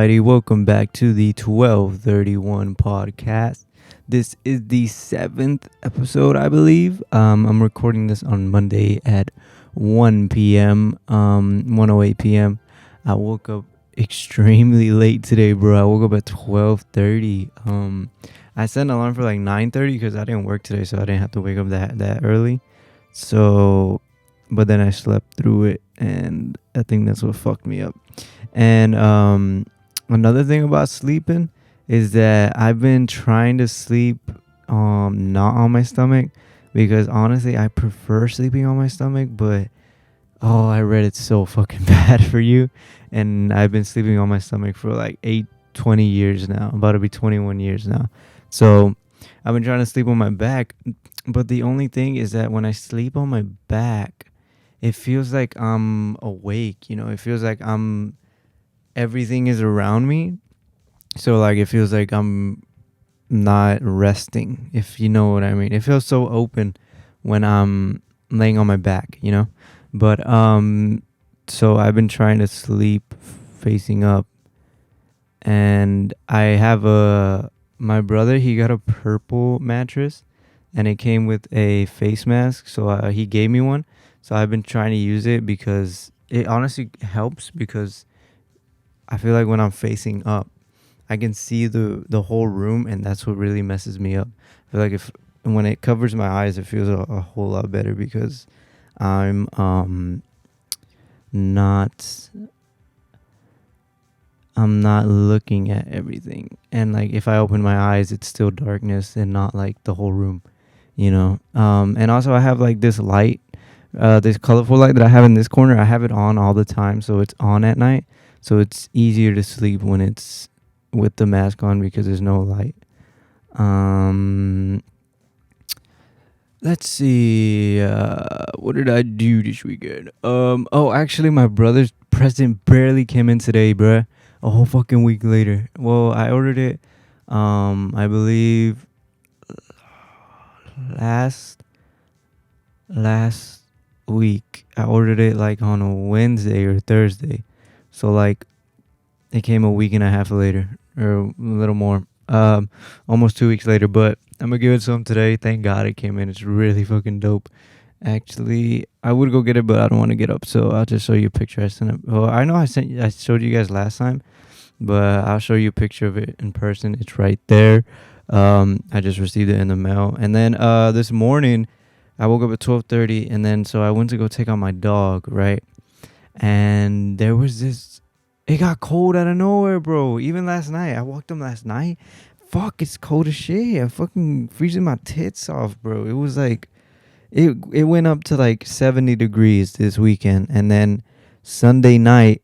everybody. Welcome back to the 1231 podcast. This is the 7th episode, I believe. I'm recording this on Monday at 1 p.m., 1:08 p.m. I woke up extremely late today, bro. I woke up at 12:30. I set an alarm for like 9:30 because I didn't work today, so I didn't have to wake up that early. So, but then I slept through it, and I think that's what fucked me up. And another thing about sleeping is that I've been trying to sleep not on my stomach, because honestly I prefer sleeping on my stomach, but I read it's so fucking bad for you. And I've been sleeping on my stomach for like 20 years now. I'm about to be 21 years now. So I've been trying to sleep on my back, but the only thing is that when I sleep on my back, it feels like I'm awake, it feels like everything is around me. So like it feels like I'm not resting, if you know what I mean. It feels so open when I'm laying on my back. But so I've been trying to sleep facing up, and I have my brother, he got a purple mattress, and it came with a face mask, so he gave me one. So I've been trying to use it because it honestly helps, because I feel like when I'm facing up, I can see the whole room, and that's what really messes me up. I feel like when it covers my eyes, it feels a whole lot better, because I'm not looking at everything. And like if I open my eyes, it's still darkness and not like the whole room. And also I have like this light, this colorful light that I have in this corner. I have it on all the time, so it's on at night. So it's easier to sleep when it's with the mask on, because there's no light. Let's see. What did I do this weekend? Actually, my brother's present barely came in today, bruh. A whole fucking week later. Well, I ordered it, I believe last week. I ordered it like on a Wednesday or Thursday. So like it came a week and a half later, or a little more. Almost 2 weeks later. But I'm gonna give it to him today. Thank God it came in. It's really fucking dope. Actually, I would go get it, but I don't want to get up, so I'll just show you a picture I sent it. Well, I know I showed you guys last time, but I'll show you a picture of it in person. It's right there. I just received it in the mail. And then this morning I woke up at 12:30, and then so I went to go take out my dog, right? And there was this, it got cold out of nowhere, bro. Even last night, I walked him last night. Fuck, it's cold as shit. I fucking freezing my tits off, bro. It was like, it went up to like 70 degrees this weekend. And then yesterday night,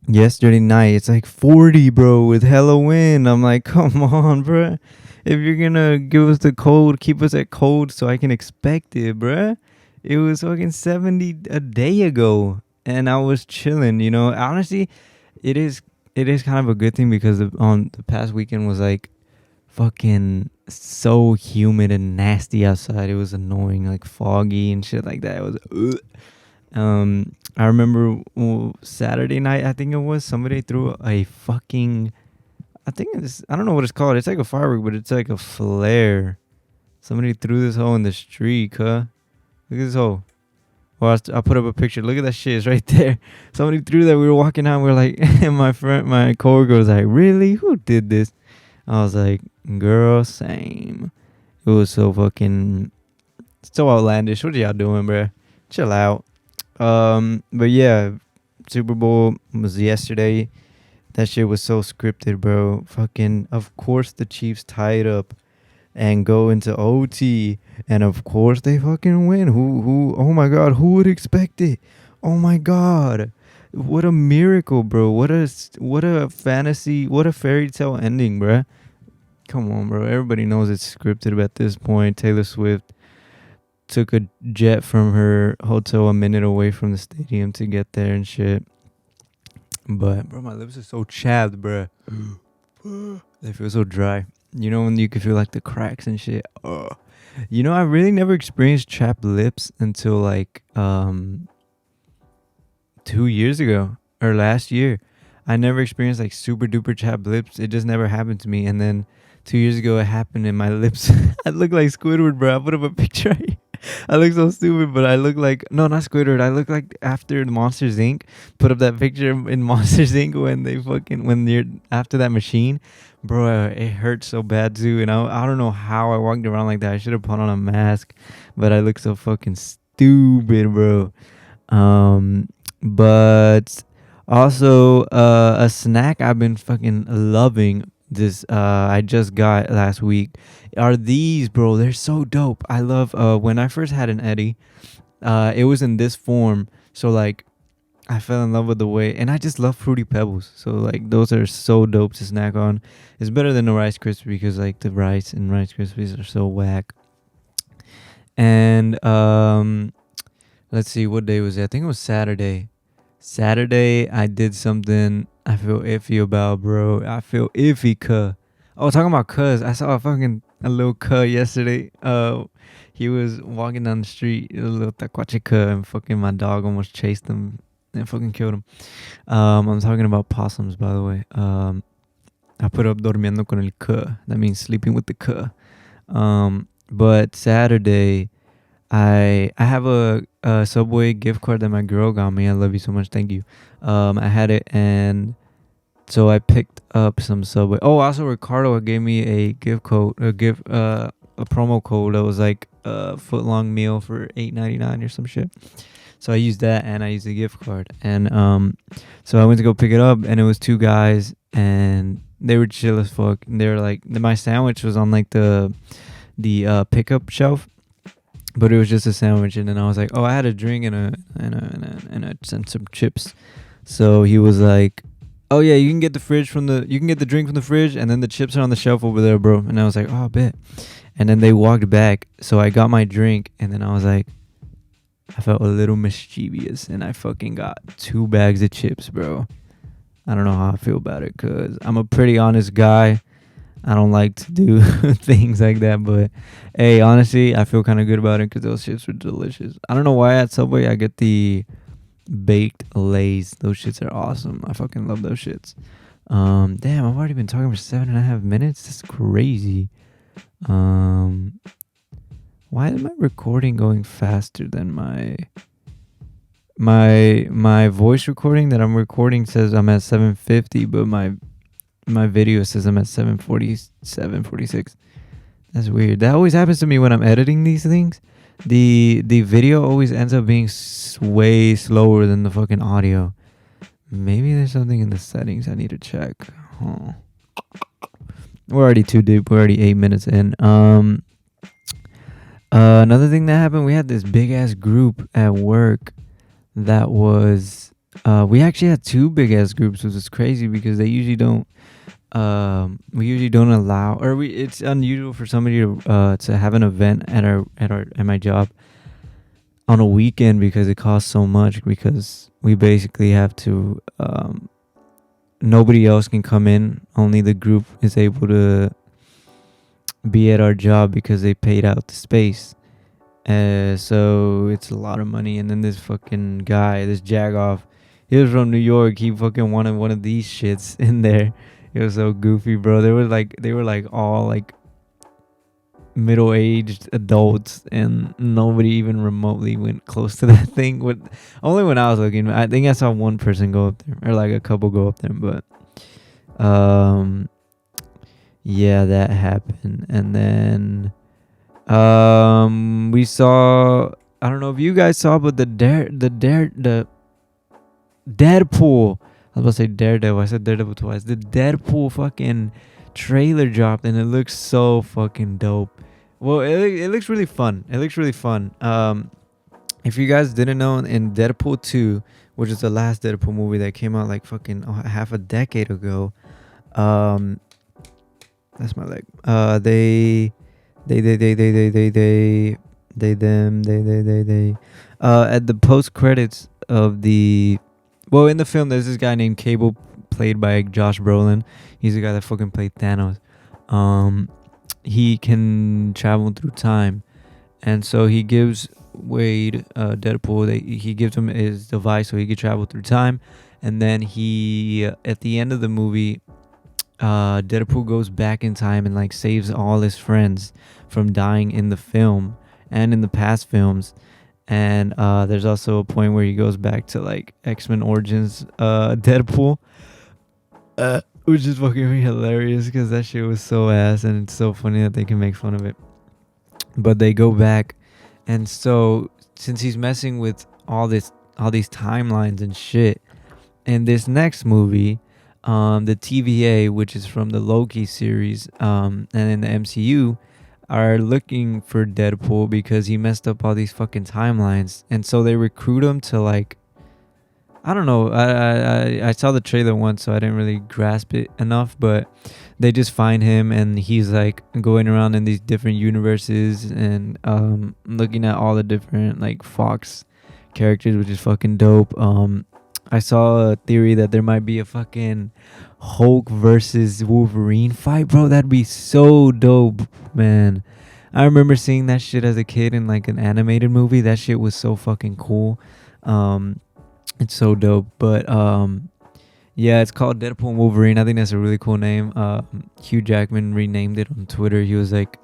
it's like 40, bro, with hella wind. I'm like, come on, bro. If you're gonna give us the cold, keep us at cold so I can expect it, bro. It was fucking 70 a day ago, and I was chilling. Honestly, it is kind of a good thing, because on the past weekend was like fucking so humid and nasty outside. It was annoying, like foggy and shit like that. It was I remember Saturday night, I think it was, somebody threw a fucking, I don't know what it's called. It's like a firework, but it's like a flare. Somebody threw this hole in the street, huh? Look at this hole. Well, I'll put up a picture. Look at that shit. It's right there. Somebody threw that. We were walking out. We were like, and my coworker was like, really? Who did this? I was like, girl, same. It was so outlandish. What are y'all doing, bro? Chill out. But yeah, Super Bowl was yesterday. That shit was so scripted, bro. Fucking, of course the Chiefs tied up and go into OT, and of course they fucking win. Who oh my god, who would expect it? Oh my god, what a miracle, bro. What a fantasy, what a fairy tale ending, bro. Come on, bro. Everybody knows it's scripted at this point. Taylor Swift took a jet from her hotel a minute away from the stadium to get there and shit. But bro, my lips are so chapped, bro. They feel so dry. When you can feel like the cracks and shit. I really never experienced chapped lips until like 2 years ago or last year. I never experienced like super duper chapped lips. It just never happened to me. And then 2 years ago, it happened, and my lips. I look like Squidward, bro. I put up a picture. I look so stupid, but I look like, no, not Squidward. I look like after the Monsters Inc. Put up that picture in Monsters Inc. when you're after that machine, bro. It hurts so bad too, and I don't know how I walked around like that. I should have put on a mask, but I look so fucking stupid, bro. But also a snack I've been fucking loving this I just got last week are these, bro. They're so dope. I love when I first had an Eddie, it was in this form. So like I fell in love with the way, and I just love Fruity Pebbles. So like those are so dope to snack on. It's better than the Rice Krispies because like the rice and Rice Krispies are so whack. And let's see, what day was it? I think it was Saturday. Saturday, I did something I feel iffy about, bro. I feel iffy, cuh. Oh, talking about cuz, I saw a little cuh yesterday. He was walking down the street, a little taquache cuh, and fucking my dog almost chased him and fucking killed him. I'm talking about possums, by the way. I put up dormiendo con el cuh. That means sleeping with the cuh. But Saturday, I have a Subway gift card that my girl got me. I love you so much. Thank you. I had it, and so I picked up some Subway. Oh, also Ricardo gave me a a promo code that was like a foot-long meal for $8.99 or some shit. So I used that, and I used the gift card, and so I went to go pick it up, and it was two guys, and they were chill as fuck. And they were like, my sandwich was on like the pickup shelf, but it was just a sandwich. And then I was like, oh, I had a drink and some chips. So he was like, oh yeah, you can get the drink from the fridge, and then the chips are on the shelf over there, bro. And I was like, oh, I bet. And then they walked back, so I got my drink, and then I was like, I felt a little mischievous, and I fucking got 2 bags of chips, bro. I don't know how I feel about it, because I'm a pretty honest guy. I don't like to do things like that, but hey, honestly, I feel kind of good about it because those chips were delicious. I don't know why at Subway I get the baked Lays. Those shits are awesome. I fucking love those shits. Damn, I've already been talking for 7.5 minutes. That's crazy. Why is my recording going faster than my voice recording that I'm recording says I'm at 750, but my video says I'm at 747, 46. That's weird. That always happens to me when I'm editing these things. The video always ends up being way slower than the fucking audio. Maybe there's something in the settings I need to check. Huh. We're already too deep. We're already 8 minutes in. Another thing that happened, we had this big ass group at work that was we actually had 2 big ass groups, which is crazy because they usually don't we usually don't allow, or it's unusual for somebody to have an event at my job on a weekend because it costs so much, because we basically have to nobody else can come in, only the group is able to be at our job because they paid out the space. So it's a lot of money. And then this fucking guy, this jagoff, he was from New York. He fucking wanted one of these shits in there. It was so goofy, bro. They were like all like middle-aged adults, and nobody even remotely went close to that thing. Only when I was looking, I think I saw one person go up there, or like a couple go up there. But yeah, that happened. And then we saw, I don't know if you guys saw, but the Deadpool. I was about to say Daredevil. I said Daredevil twice. The Deadpool fucking trailer dropped, and it looks so fucking dope. Well, it looks really fun. It looks really fun. If you guys didn't know, in Deadpool 2, which is the last Deadpool movie that came out like fucking half a decade ago, that's my leg. They at the post credits of the, well, in the film, there's this guy named Cable, played by Josh Brolin. He's the guy that fucking played Thanos. He can travel through time, And so he gives Wade, Deadpool, he gives him his device so he could travel through time. And then he, at the end of the movie, Deadpool goes back in time and like saves all his friends from dying in the film and in the past films. And there's also a point where he goes back to like X-Men Origins Deadpool, which is fucking hilarious because that shit was so ass, and it's so funny that they can make fun of it. But they go back, and so since he's messing with all these timelines and shit, in this next movie, the TVA, which is from the Loki series, and in the MCU, are looking for Deadpool because he messed up all these fucking timelines, and so they recruit him to like, I don't know. I saw the trailer once, so I didn't really grasp it enough. But they just find him, and he's like going around in these different universes and looking at all the different like Fox characters, which is fucking dope. I saw a theory that there might be a fucking Hulk versus Wolverine fight, bro. That'd be so dope, man. I remember seeing that shit as a kid in like an animated movie. That shit was so fucking cool. It's so dope. But yeah, it's called Deadpool and Wolverine. I think that's a really cool name. Hugh Jackman renamed it on Twitter. He was like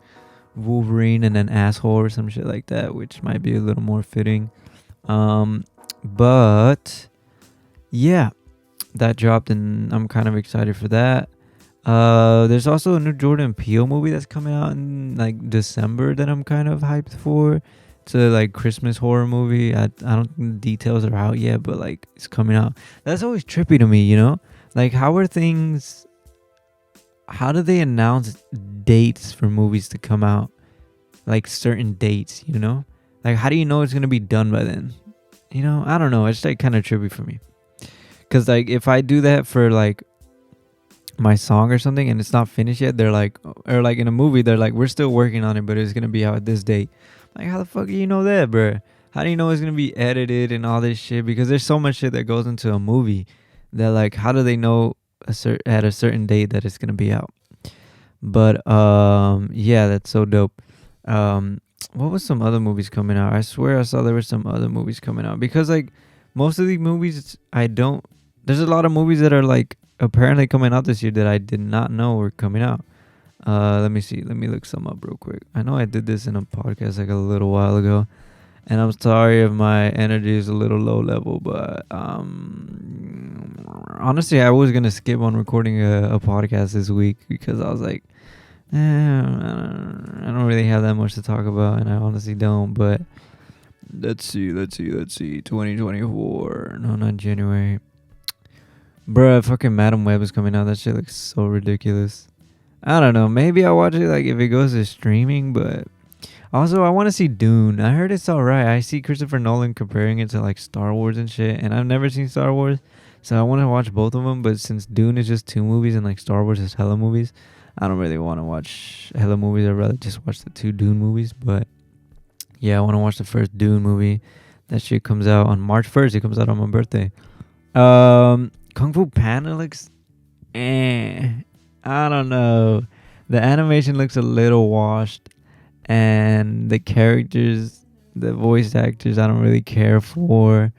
Wolverine and an asshole or some shit like that, which might be a little more fitting. But yeah, that dropped, and I'm kind of excited for that. There's also a new Jordan Peele movie that's coming out in like December that I'm kind of hyped for. It's a like Christmas horror movie. I don't think the details are out yet, but like it's coming out. That's always trippy to me, you know? Like how do they announce dates for movies to come out? Like certain dates, you know? Like how do you know it's gonna be done by then? You know, I don't know. It's like kind of trippy for me. Cause like if I do that for like my song or something and it's not finished yet, they're like, or like in a movie, they're like, we're still working on it, but it's gonna be out this date. Like, how the fuck do you know that, bro? How do you know it's gonna be edited and all this shit? Because there's so much shit that goes into a movie that like, how do they know at a certain date that it's gonna be out? But yeah, that's so dope. What was some other movies coming out? I swear I saw there were some other movies coming out because like most of these movies there's a lot of movies that are like apparently coming out this year that I did not know were coming out. Let me see. Let me look some up real quick. I know I did this in a podcast like a little while ago, and I'm sorry if my energy is a little low level, but honestly, I was gonna skip on recording a podcast this week because I was like, I don't really have that much to talk about, and I honestly don't. But let's see. 2024. No, not January. Bruh, fucking Madam Web is coming out. That shit looks so ridiculous. I don't know. Maybe I'll watch it like if it goes to streaming, but also I want to see Dune. I heard it's alright. I see Christopher Nolan comparing it to like Star Wars and shit, and I've never seen Star Wars, so I want to watch both of them. But since Dune is just 2 movies and like Star Wars is hella movies, I don't really want to watch hella movies. I'd rather just watch the 2 Dune movies. But yeah, I want to watch the first Dune movie. That shit comes out on March 1st. It comes out on my birthday. Kung Fu Panda looks I don't know. The animation looks a little washed, and the characters, the voice actors, I don't really care for.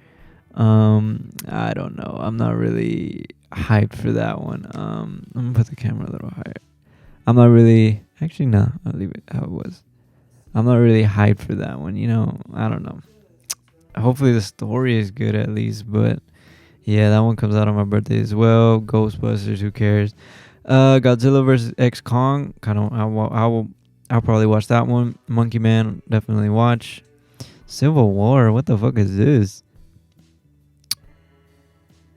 I don't know. I'm not really hyped for that one. I'm gonna put the camera a little higher. I'm not really. Actually, no. I'll leave it how it was. I'm not really hyped for that one. You know, I don't know. Hopefully the story is good at least, but yeah, that one comes out on my birthday as well. Ghostbusters, who cares? Godzilla vs. X Kong, I'll probably watch that one. Monkey Man, definitely watch. Civil War, what the fuck is this?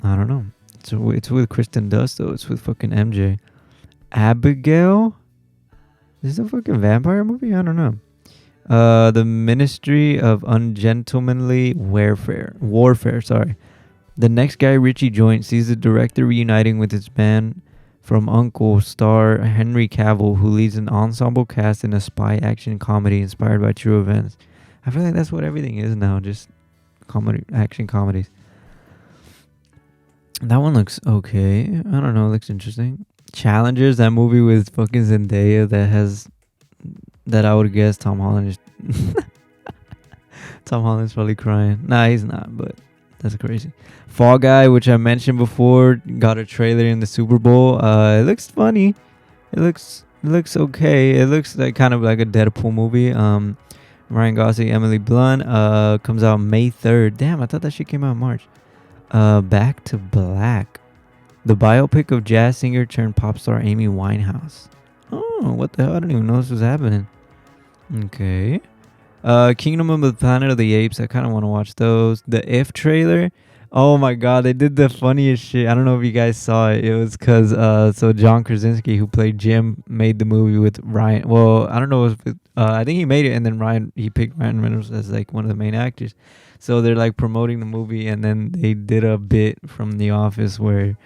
I don't know. It's with Kristen Dunst though. It's with fucking MJ. Abigail? Is this a fucking vampire movie? I don't know. The Ministry of Ungentlemanly Warfare. Sorry. The next Guy Ritchie joint sees the director reuniting with his band from Uncle star Henry Cavill, who leads an ensemble cast in a spy action comedy inspired by true events. I feel like that's what everything is now, just action comedies. That one looks okay. I don't know, it looks interesting. Challengers, that movie with fucking Zendaya that I would guess Tom Holland is Tom Holland's probably crying. Nah, he's not, but that's crazy. Fall Guy, which I mentioned before, got a trailer in the Super Bowl. It looks funny. It looks okay. It looks like kind of like a Deadpool movie. Ryan Gosling, Emily Blunt. Comes out May 3rd. Damn, I thought that shit came out in March. Back to Black, the biopic of jazz singer turned pop star Amy Winehouse. Oh, what the hell? I didn't even know this was happening. Okay. Kingdom of the Planet of the Apes. I kind of want to watch those. The If trailer. Oh my god, they did the funniest shit. I don't know if you guys saw it. It was because so John Krasinski, who played Jim, made the movie with Ryan. Well, I don't know if I think he made it, and then he picked Ryan Reynolds as like one of the main actors. So they're like promoting the movie, and then they did a bit from The Office where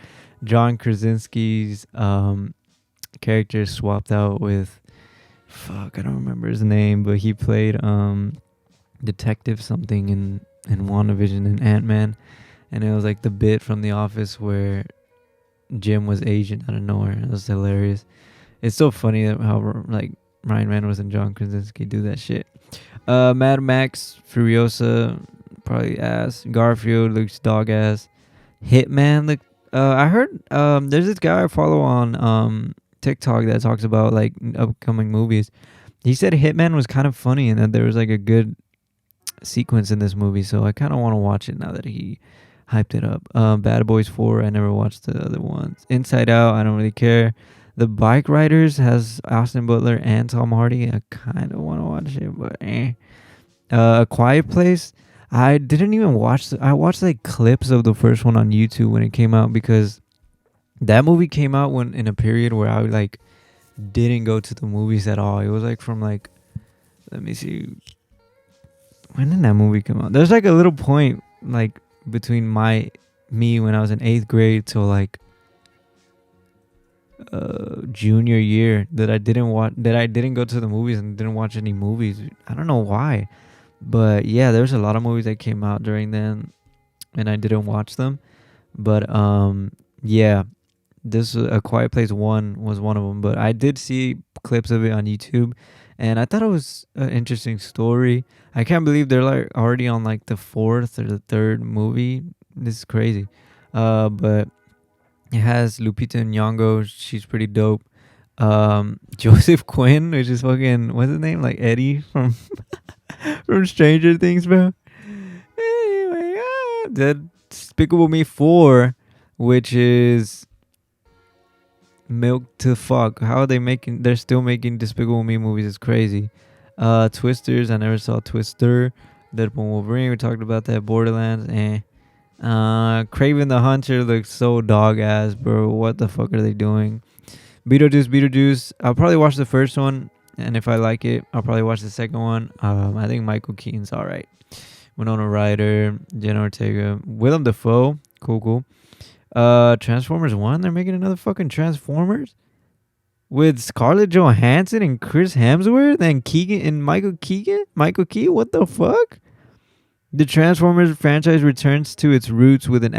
John Krasinski's character swapped out with I don't remember his name, but he played detective something in WandaVision and Ant-Man, and it was like the bit from The Office where Jim was Asian out of nowhere. It was hilarious. It's so funny that how like Ryan Reynolds and John Krasinski do that shit. Mad Max Furiosa, probably ass. Garfield looks dog ass. Hitman look. I heard there's this guy I follow on TikTok that talks about like upcoming movies. He said Hitman was kind of funny and that there was like a good sequence in this movie, so I kind of want to watch it now that he hyped it up. Bad Boys 4, I never watched the other ones. Inside Out, I don't really care. The Bike Riders has Austin Butler and Tom Hardy. I kind of want to watch it, but A Quiet Place, I didn't even watch. I watched like clips of the first one on YouTube when it came out, because that movie came out when in a period where I like didn't go to the movies at all. It was like from like, let me see, when did that movie come out? There's like a little point like between me when I was in 8th grade till like junior year that I didn't go to the movies and didn't watch any movies. I don't know why, but yeah, there's a lot of movies that came out during then and I didn't watch them. But yeah, this A Quiet Place 1 was one of them, but I did see clips of it on YouTube and I thought it was an interesting story. I can't believe they're like already on like the 4th or the 3rd movie. This is crazy. But it has Lupita Nyong'o. She's pretty dope. Joseph Quinn, which is fucking, what's his name? Like Eddie from from Stranger Things, bro. Anyway, the Despicable Me 4, which is milk to fuck. How are they making? They're still making Despicable Me movies. It's crazy. Twisters. I never saw Twister. Deadpool Wolverine. We talked about that. Borderlands. Craven the Hunter looks so dog ass, bro. What the fuck are they doing? Beetlejuice. I'll probably watch the first one, and if I like it, I'll probably watch the second one. I think Michael Keaton's alright. Winona Ryder, Jenna Ortega, Willem Dafoe. Cool. Transformers 1. They're making another fucking Transformers with Scarlett Johansson and Chris Hemsworth and Keegan and Michael Keegan. What the fuck? The Transformers franchise returns to its roots with an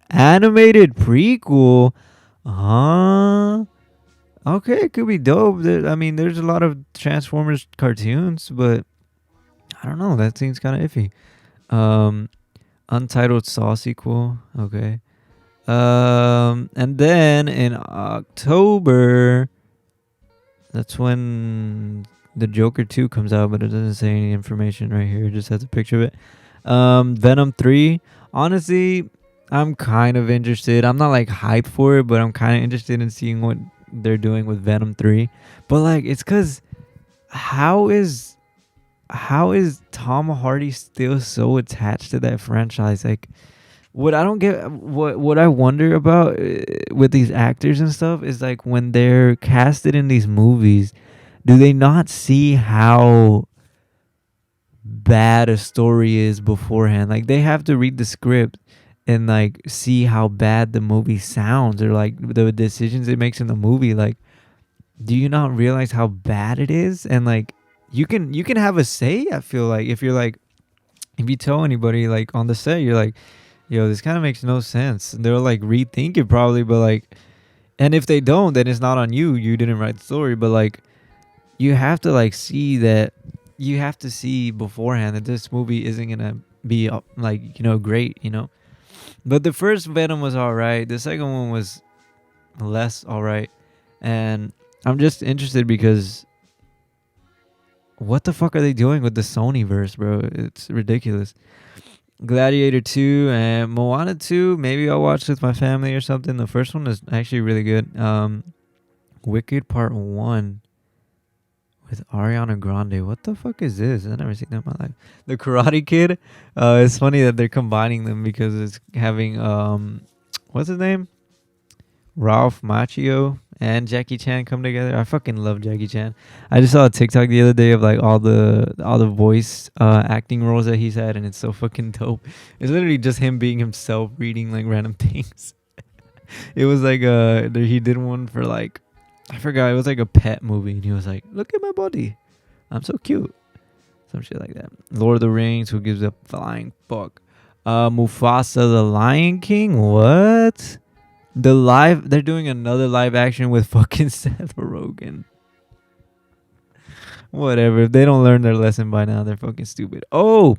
animated prequel. Okay, it could be dope. I mean, there's a lot of Transformers cartoons, but I don't know. That seems kind of iffy. Untitled Saw sequel. Okay. And then in October, that's when the Joker 2 comes out, but it doesn't say any information right here. It just has a picture of it. Venom 3. Honestly, I'm kind of interested. I'm not like hyped for it, but I'm kind of interested in seeing what they're doing with Venom 3. But like, it's because how is Tom Hardy still so attached to that franchise? Like, what I don't get, what I wonder about with these actors and stuff is like when they're casted in these movies, do they not see how bad a story is beforehand? Like, they have to read the script and like see how bad the movie sounds or like the decisions it makes in the movie. Like, do you not realize how bad it is? And like, you can have a say. I feel like if you tell anybody like on the set, you're like, yo, this kind of makes no sense, they'll like rethink it probably. But like, and if they don't, then it's not on you. You didn't write the story. But like, you have to like see that you have to see beforehand that this movie isn't gonna be like, great, But the first Venom was alright. The second one was less alright, and I'm just interested because what the fuck are they doing with the Sony verse, bro? It's ridiculous. Gladiator 2 and Moana 2, maybe I'll watch with my family or something. The first one is actually really good. Wicked Part 1 with Ariana Grande. What the fuck is this? I've never seen that in my life. The Karate Kid. It's funny that they're combining them because it's having what's his name? Ralph Macchio and Jackie Chan come together. I fucking love Jackie Chan. I just saw a TikTok the other day of like all the voice acting roles that he's had, and it's so fucking dope. It's literally just him being himself reading like random things. It was like he did one for like, I forgot, it was like a pet movie, and he was like, "Look at my body, I'm so cute." Some shit like that. Lord of the Rings, who gives a flying fuck? Mufasa the Lion King. What? They're doing another live action with fucking Seth Rogen. Whatever. If they don't learn their lesson by now, they're fucking stupid. Oh,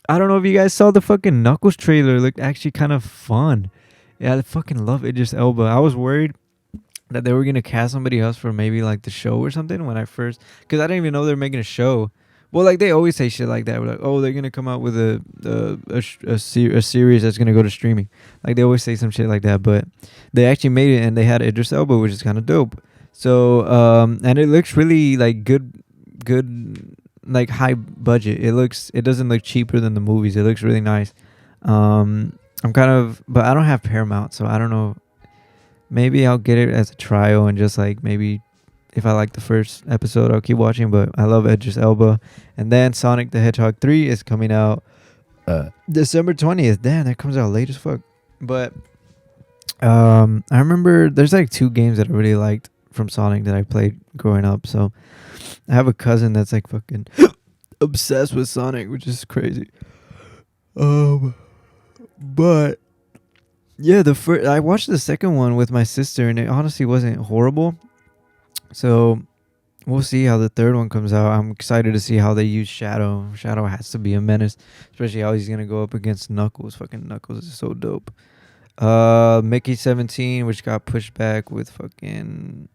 I don't know if you guys saw the fucking Knuckles trailer. It looked actually kind of fun. Yeah, I fucking love Idris Elba. I was worried that they were gonna cast somebody else for maybe like the show or something when I first, because I didn't even know they were making a show. Well, like they always say shit like that. We're like, oh, they're gonna come out with a series that's gonna go to streaming. Like they always say some shit like that, but they actually made it and they had Idris Elba, which is kind of dope. So and it looks really like good, like high budget. It doesn't look cheaper than the movies. It looks really nice. I'm kind of, but I don't have Paramount, so I don't know. Maybe I'll get it as a trial and just like maybe if I like the first episode, I'll keep watching. But I love Idris Elba. And then Sonic the Hedgehog 3 is coming out December 20th. Damn, that comes out late as fuck. But I remember there's like 2 games that I really liked from Sonic that I played growing up. So I have a cousin that's like fucking obsessed with Sonic, which is crazy. But yeah, I watched the second one with my sister, and it honestly wasn't horrible. So we'll see how the third one comes out. I'm excited to see how they use Shadow. Shadow has to be a menace, especially how he's gonna go up against Knuckles. Fucking Knuckles is so dope. Mickey 17, which got pushed back with fucking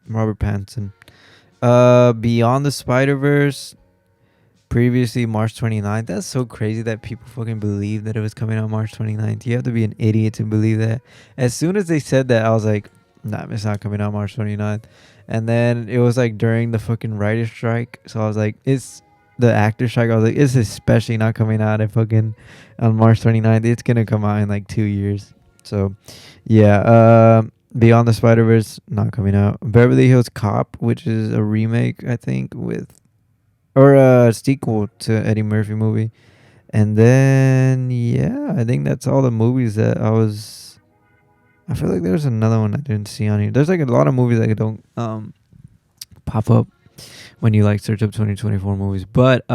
Robert Pattinson. Beyond the Spider-Verse, previously March 29th. That's so crazy that people fucking believe that it was coming out March 29th. You have to be an idiot to believe that. As soon as they said that, I was like, nah, it's not coming out March 29th. And then it was like during the fucking writer's strike. So I was like, it's the actor strike. I was like, it's especially not coming out at fucking on March 29th. It's going to come out in like 2 years. So yeah, Beyond the Spider-Verse, not coming out. Beverly Hills Cop, which is a remake, I think, or a sequel to Eddie Murphy movie. And then, yeah, I think that's all the movies that I feel like there's another one I didn't see on here. There's like a lot of movies that don't pop up when you like search up 2024 movies. But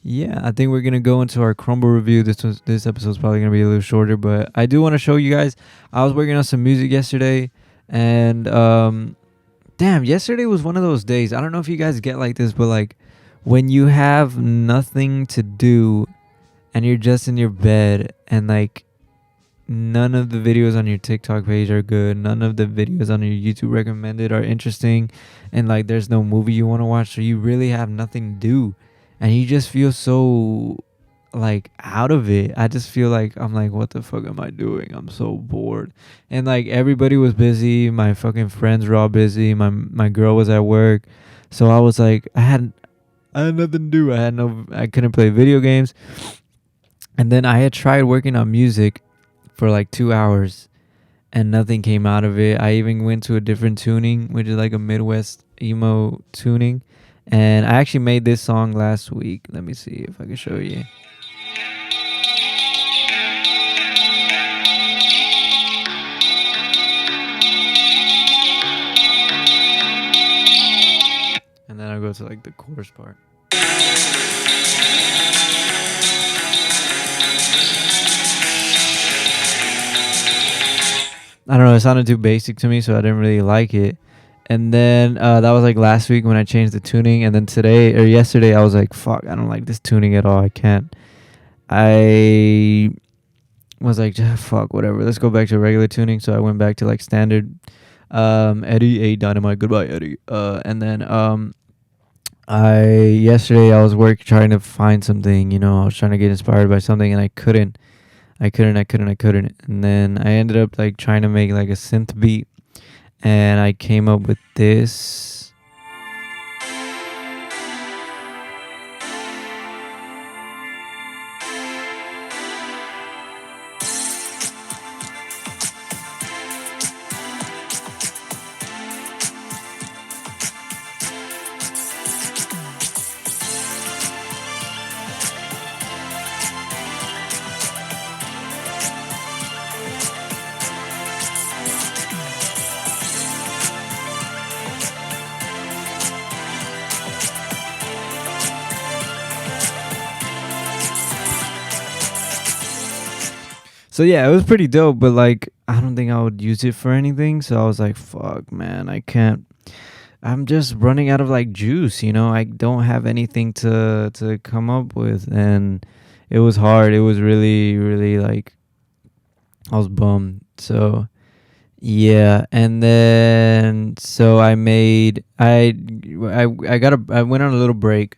yeah, I think we're gonna go into our CRUMBL review. This episode's probably gonna be a little shorter, but I do want to show you guys. I was working on some music yesterday, and damn, yesterday was one of those days. I don't know if you guys get like this, but like when you have nothing to do and you're just in your bed and like none of the videos on your TikTok page are good. None of the videos on your YouTube recommended are interesting. And like there's no movie you want to watch. So you really have nothing to do. And you just feel so like out of it. I just feel like I'm like, what the fuck am I doing? I'm so bored. And like everybody was busy. My fucking friends were all busy. My girl was at work. So I was like, I had nothing to do. I couldn't play video games. And then I had tried working on music for like 2 hours and nothing came out of it. I even went to a different tuning, which is like a Midwest emo tuning. And I actually made this song last week. Let me see if I can show you. And then I'll go to like the chorus part. I don't know, it sounded too basic to me, so I didn't really like it. And then that was like last week when I changed the tuning. And then today or yesterday, I was like, fuck, I don't like this tuning at all. I can't. I was like, fuck, whatever. Let's go back to regular tuning. So I went back to like standard. Eddie, A Dynamite, goodbye, Eddie. And then I yesterday I was trying to find something. I was trying to get inspired by something, and I couldn't. And then I ended up like trying to make like a synth beat, and I came up with this. So yeah, it was pretty dope, but like I don't think I would use it for anything. So I was like, fuck, man, I can't. I'm just running out of like juice, I don't have anything to come up with, and it was hard. It was really really like I was bummed. So yeah, and then so I went on a little break,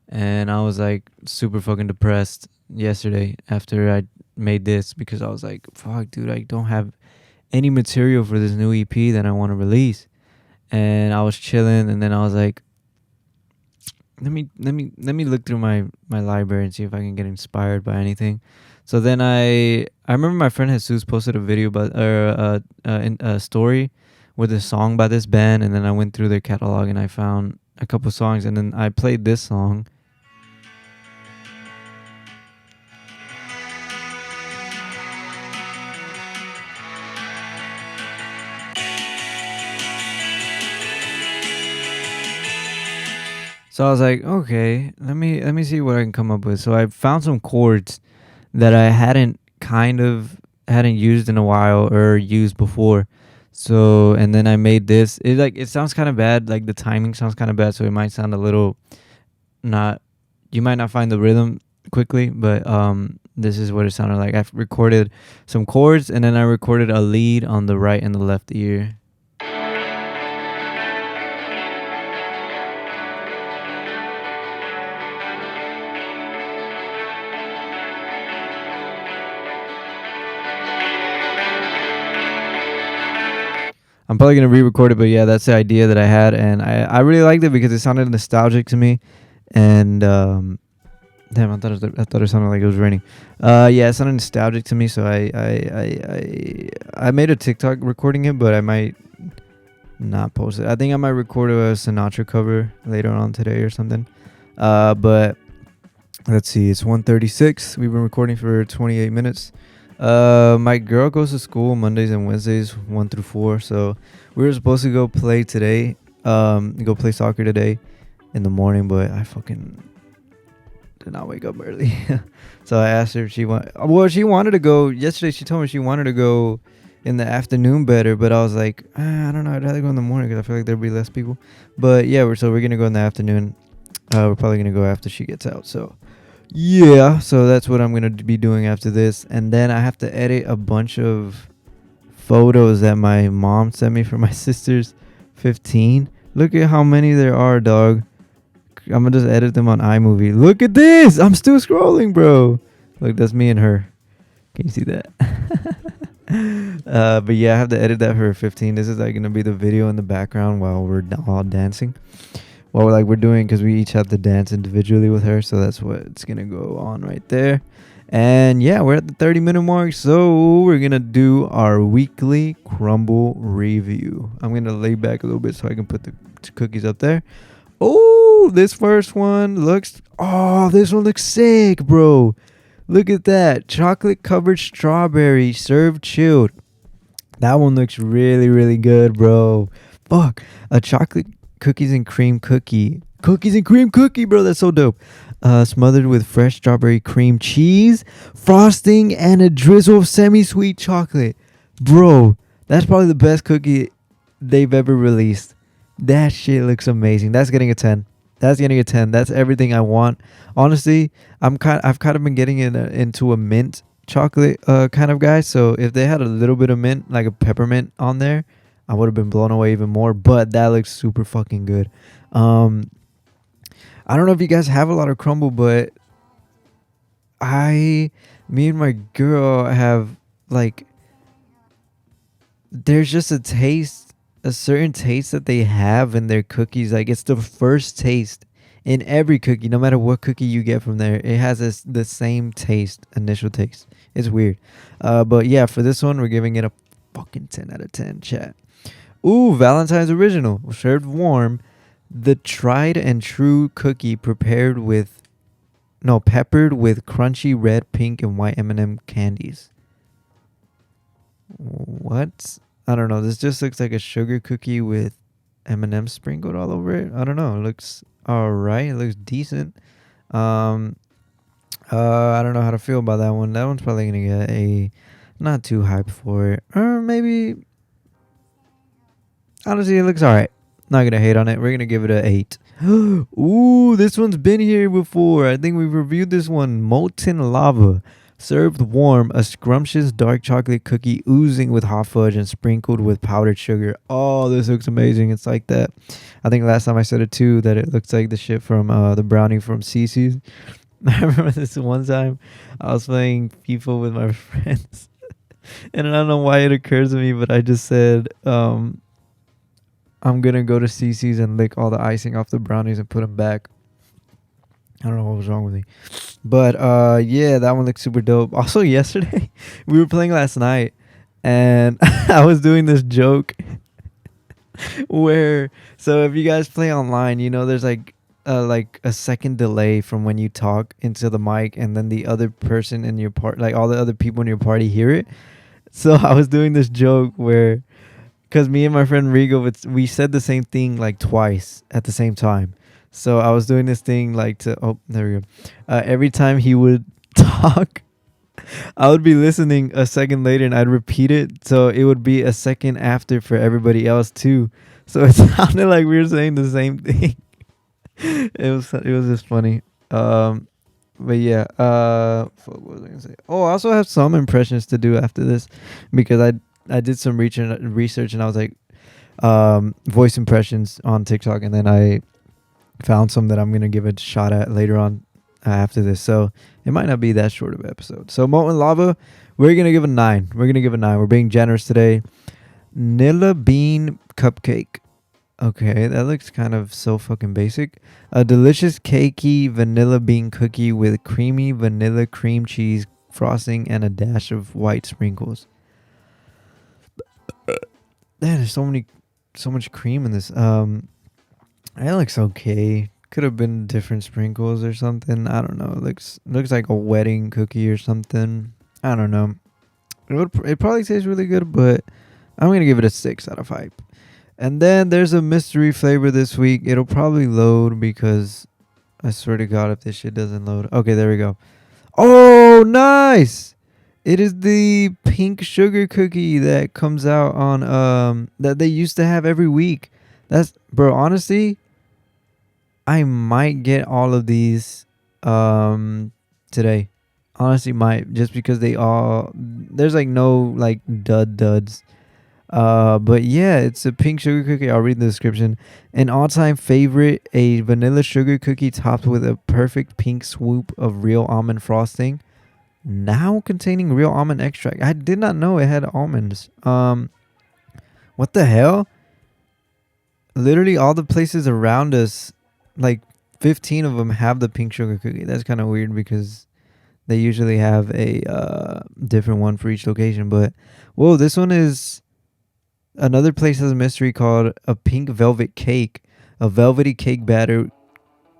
and I was like super fucking depressed yesterday after I made this, because I was like, fuck, dude, I don't have any material for this new EP that I want to release. And I was chilling, and then I was like, let me look through my library and see if I can get inspired by anything. So then I remember my friend Jesus posted a video a story with a song by this band, and then I went through their catalog and I found a couple songs, and then I played this song. So I was like, okay, let me see what I can come up with. So I found some chords that I hadn't used in a while or used before. So and then I made this. It sounds kind of bad, like the timing sounds kind of bad, so it might sound a little not. You might not find the rhythm quickly, but this is what it sounded like. I recorded some chords, and then I recorded a lead on the right and the left ear. I'm probably gonna re-record it, but yeah, that's the idea that I had, and I really liked it because it sounded nostalgic to me, and damn, I thought it sounded like it was raining. Yeah, it sounded nostalgic to me, so I made a TikTok recording it, but I might not post it. I think I might record a Sinatra cover later on today or something. But let's see, it's 1:36. We've been recording for 28 minutes. My girl goes to school Mondays and Wednesdays 1 through 4, so we were supposed to go play today, go play soccer today in the morning, but I fucking did not wake up early. So I asked her if she wanted to go yesterday. She told me she wanted to go in the afternoon better, but I was like, I don't know, I'd rather go in the morning because I feel like there'd be less people. But yeah, we're gonna go in the afternoon. We're probably gonna go after she gets out. So yeah, so that's what I'm gonna be doing after this, and then I have to edit a bunch of photos that my mom sent me for my sister's 15. Look at how many there are, dog. I'm gonna just edit them on iMovie. Look at this. I'm still scrolling, bro. Look, that's me and her. Can you see that? But yeah, I have to edit that for her 15. This is like gonna be the video in the background while we're all dancing. Well, we're doing, because we each have to dance individually with her, so that's what's gonna go on right there. And yeah, we're at the 30-minute mark, so we're gonna do our weekly CRUMBL review. I'm gonna lay back a little bit so I can put the cookies up there. Oh, this first one looks sick, bro. Look at that, chocolate covered strawberry served chilled. That one looks really really good, bro. Fuck, a chocolate cookies and cream cookie, bro. That's so dope. Smothered with fresh strawberry cream cheese, frosting, and a drizzle of semi-sweet chocolate. Bro, that's probably the best cookie they've ever released. That shit looks amazing. That's getting a 10. That's getting a 10. That's everything I want. Honestly, I've kind of been getting into a mint chocolate kind of guy. So if they had a little bit of mint, like a peppermint on there, I would have been blown away even more. But that looks super fucking good. Um, I don't know if you guys have a lot of crumble, but me and my girl have like, there's just a certain taste that they have in their cookies. Like it's the first taste in every cookie, no matter what cookie you get from there. It has the same taste, initial taste. It's weird. But yeah, for this one, we're giving it a fucking 10 out of 10, chat. Ooh, Valentine's Original, served warm. The tried and true cookie peppered with crunchy red, pink, and white M&M candies. What? I don't know. This just looks like a sugar cookie with M&M sprinkled all over it. I don't know. It looks all right. It looks decent. I don't know how to feel about that one. That one's probably gonna get a not too hyped for it, or maybe honestly it looks all right. Not gonna hate on it. We're gonna give it a 8. Ooh, this one's been here before. I think we've reviewed this one. Molten Lava. Served warm, a scrumptious dark chocolate cookie oozing with hot fudge and sprinkled with powdered sugar. Oh, this looks amazing. It's like that. I think last time I said it too, that it looks like the shit from the brownie from CC's. I remember this one time I was playing FIFA with my friends. And I don't know why it occurs to me, but I just said, I'm going to go to CC's and lick all the icing off the brownies and put them back. I don't know what was wrong with me. But yeah, that one looks super dope. Also, yesterday, we were playing last night, and I was doing this joke where, so if you guys play online, you know, there's like a second delay from when you talk into the mic, and then the other person in your part, like all the other people in your party hear it. So I was doing this joke where, because me and my friend Rigo, we said the same thing like twice at the same time. So I was doing this thing like there we go. Every time he would talk, I would be listening a second later and I'd repeat it. So it would be a second after for everybody else too. So it sounded like we were saying the same thing. It was just funny. But yeah, what was I gonna say? Oh, I also have some impressions to do after this because I did some research and I was like, voice impressions on TikTok, and then I found some that I'm gonna give a shot at later on after this. So it might not be that short of an episode. So Molten Lava, we're gonna give a 9. We're being generous today. Nilla Bean Cupcake. Okay, that looks kind of so fucking basic. A delicious cakey vanilla bean cookie with creamy vanilla cream cheese frosting and a dash of white sprinkles. Man, there's so much cream in this. It looks okay. Could have been different sprinkles or something. I don't know. It looks like a wedding cookie or something. I don't know. It probably tastes really good, but I'm gonna give it a 6 out of 5. And then there's a mystery flavor this week. It'll probably load because I swear to God, if this shit doesn't load. Okay, there we go. Oh, nice! It is the pink sugar cookie that comes out on that they used to have every week. That's, bro, honestly, I might get all of these today. Honestly, might, just because there's like no like duds. But yeah, it's a pink sugar cookie. I'll read the description. An all-time favorite, a vanilla sugar cookie topped with a perfect pink swoop of real almond frosting, now containing real almond extract. I did not know it had almonds. What the hell? Literally all the places around us, like 15 of them, have the pink sugar cookie. That's kind of weird because they usually have a different one for each location. But whoa, this one is, another place has a mystery called a pink velvet cake, a velvety cake batter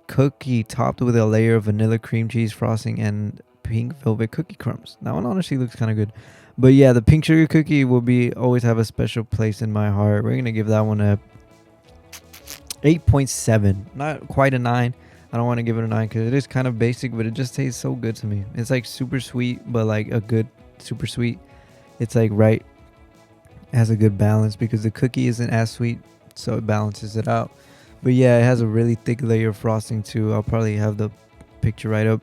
cookie topped with a layer of vanilla cream cheese frosting and pink velvet cookie crumbs. That one honestly looks kind of good. But yeah, the pink sugar cookie will always have a special place in my heart. We're gonna give that one a 8.7. Not quite a 9. I don't want to give it a 9 because it is kind of basic, but it just tastes so good to me. It's like super sweet, but like a good super sweet. It's like right, has a good balance because the cookie isn't as sweet so it balances it out. But yeah, it has a really thick layer of frosting too. I'll probably have the picture right up.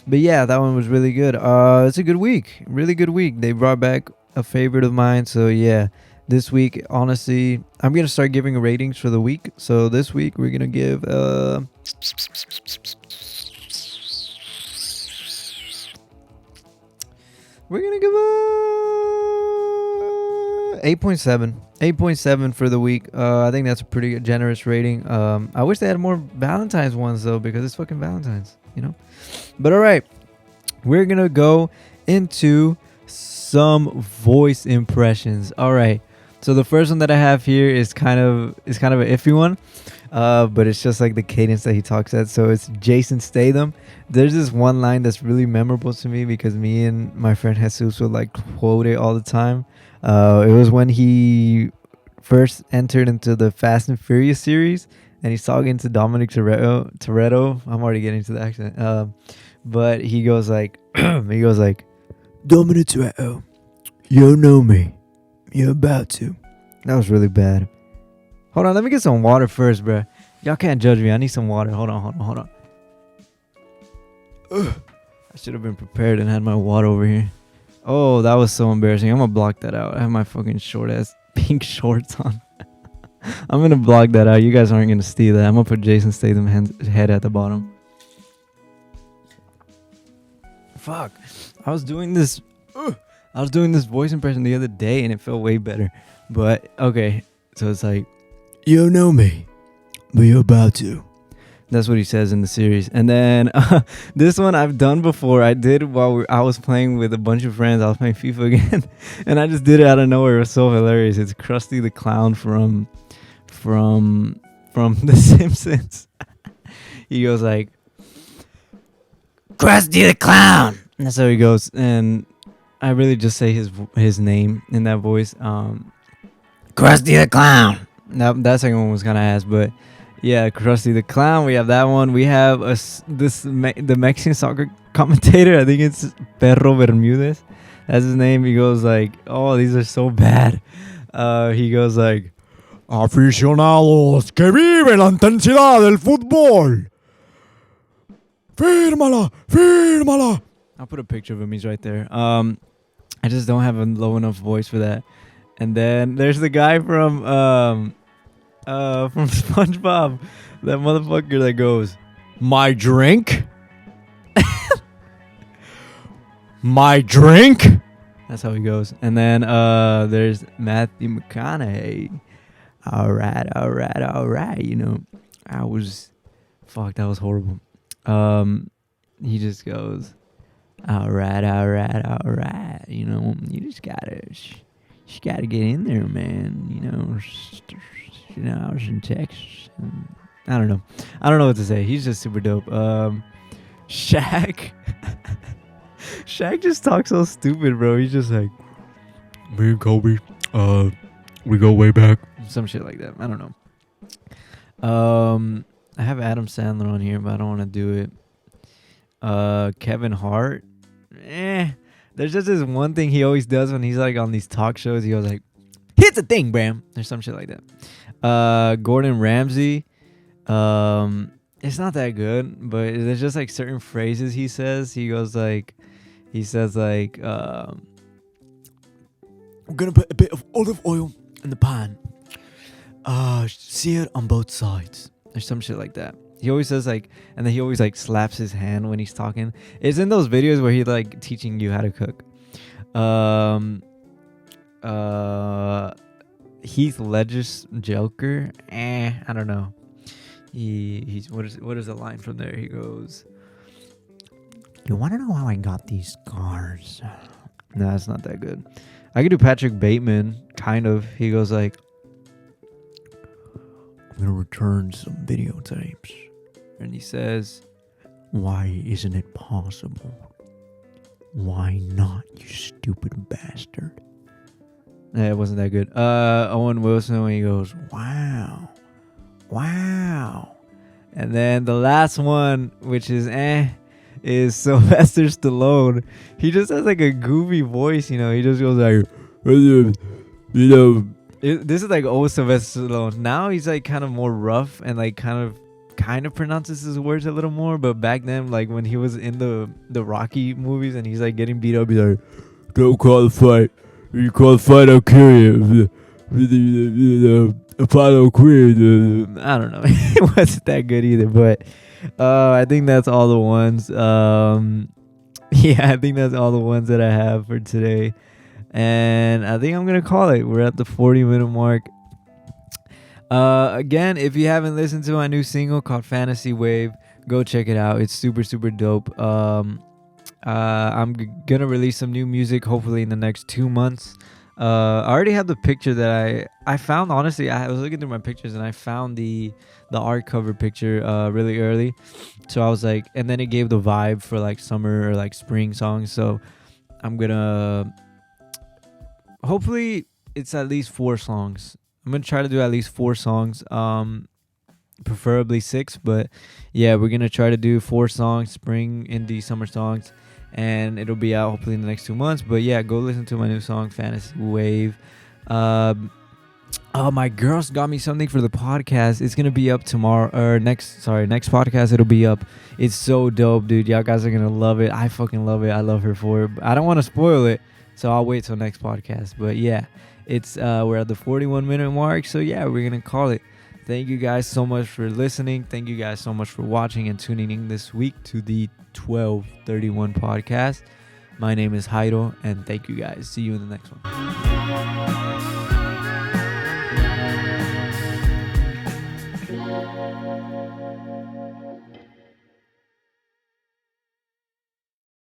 But yeah, that one was really good. It's a good week, really good week. They brought back a favorite of mine, so yeah. This week, honestly, I'm gonna start giving ratings for the week. So this week we're gonna give we're gonna give a 8.7. 8.7 for the week. I think that's a pretty generous rating. I wish they had more Valentine's ones though, because it's fucking Valentine's, you know. But all right, we're gonna go into some voice impressions. All right. So the first one that I have here is kind of an iffy one, but it's just like the cadence that he talks at. So it's Jason Statham. There's this one line that's really memorable to me because me and my friend Jesus would like quote it all the time. It was when he first entered into the Fast and Furious series, and he's talking to Dominic Toretto. I'm already getting to the accent. But he goes like, Dominic Toretto, you know me. You're about to. That was really bad. Hold on, let me get some water first, bro. Y'all can't judge me. I need some water. Hold on. Ugh. I should have been prepared and had my water over here. Oh, that was so embarrassing. I'm gonna block that out. I have my fucking short ass pink shorts on. I'm gonna block that out. You guys aren't gonna see that. I'm gonna put Jason Statham's head at the bottom. Fuck. I was doing this voice impression the other day and it felt way better. But okay, so it's like, you know me, but you're about to. That's what he says in the series. And then this one I've done before. I did while I was playing with a bunch of friends. I was playing FIFA again, and I just did it out of nowhere. It was so hilarious. It's Krusty the Clown from The Simpsons. He goes like, Krusty the Clown. And that's how he goes. And I really just say his name in that voice. Krusty the Clown. That second one was kind of ass, but yeah, Krusty the Clown. We have that one. We have the Mexican soccer commentator. I think it's Perro Bermudez. That's his name. He goes like, oh, these are so bad. He goes like, aficionados que viven la intensidad del fútbol. Fírmala. I'll put a picture of him. He's right there. I just don't have a low enough voice for that. And then there's the guy from SpongeBob, that motherfucker that goes, my drink. My drink. That's how he goes. And then there's Matthew McConaughey. All right. You know, that was horrible. He just goes, all right. You know, you just gotta get in there, man. You know, I was in Texas. And I don't know what to say. He's just super dope. Shaq. Shaq just talks so stupid, bro. He's just like, me and Kobe, we go way back. Some shit like that. I don't know. I have Adam Sandler on here, but I don't want to do it. Kevin Hart. There's just this one thing he always does when he's like on these talk shows. He goes like, here's the thing, Bram. There's some shit like that. Gordon Ramsay. It's not that good, but there's just like certain phrases he says. He says like, I'm gonna put a bit of olive oil in the pan. Sear it on both sides. There's some shit like that. He always says like, and then he always like slaps his hand when he's talking. It's in those videos where he's like teaching you how to cook. Heath Ledger's Joker. I don't know. He's what is the line from there? He goes, you want to know how I got these scars? Nah, it's not that good. I could do Patrick Bateman, kind of. He goes like, I'm gonna return some videotapes. And he says, why isn't it possible? Why not, you stupid bastard? It wasn't that good. Owen Wilson when he goes, wow. And then the last one, which is is Sylvester Stallone. He just has like a goofy voice, you know. He just goes like, you know, This is like old Sylvester Stallone. Now he's like kind of more rough and like kind of pronounces his words a little more. But back then, like when he was in the Rocky movies and he's like getting beat up, he's like, "Don't call the fight. You call the fight, I'll kill you." Apollo Creed. I don't know. It wasn't that good either, but I think that's all the ones. Yeah, I think that's all the ones that I have for today. And I think I'm going to call it. We're at the 40-minute mark. Again, if you haven't listened to my new single called Fantasy Wave, go check it out. It's super, super dope. I'm going to release some new music hopefully in the next 2 months. I already have the picture that I found. Honestly, I was looking through my pictures and I found the art cover picture really early. So I was like, and then it gave the vibe for like summer or like spring songs. So I'm going to... Hopefully it's at least 4 songs. I'm gonna try to do at least 4 songs, preferably 6, but yeah, we're gonna try to do 4 songs, spring, indie, summer songs, and it'll be out hopefully in the next 2 months. But yeah, go listen to my new song Fantasy Wave. Oh, my girls got me something for the podcast. It's gonna be up tomorrow or next podcast. It'll be up. It's so dope, dude. Y'all guys are gonna love it. I fucking love it. I love her for it. I don't want to spoil it, so I'll wait till next podcast. But yeah, it's we're at the 41-minute mark. So yeah, we're gonna call it. Thank you guys so much for listening. Thank you guys so much for watching and tuning in this week to the 1231 podcast. My name is Jairo, and thank you guys. See you in the next one.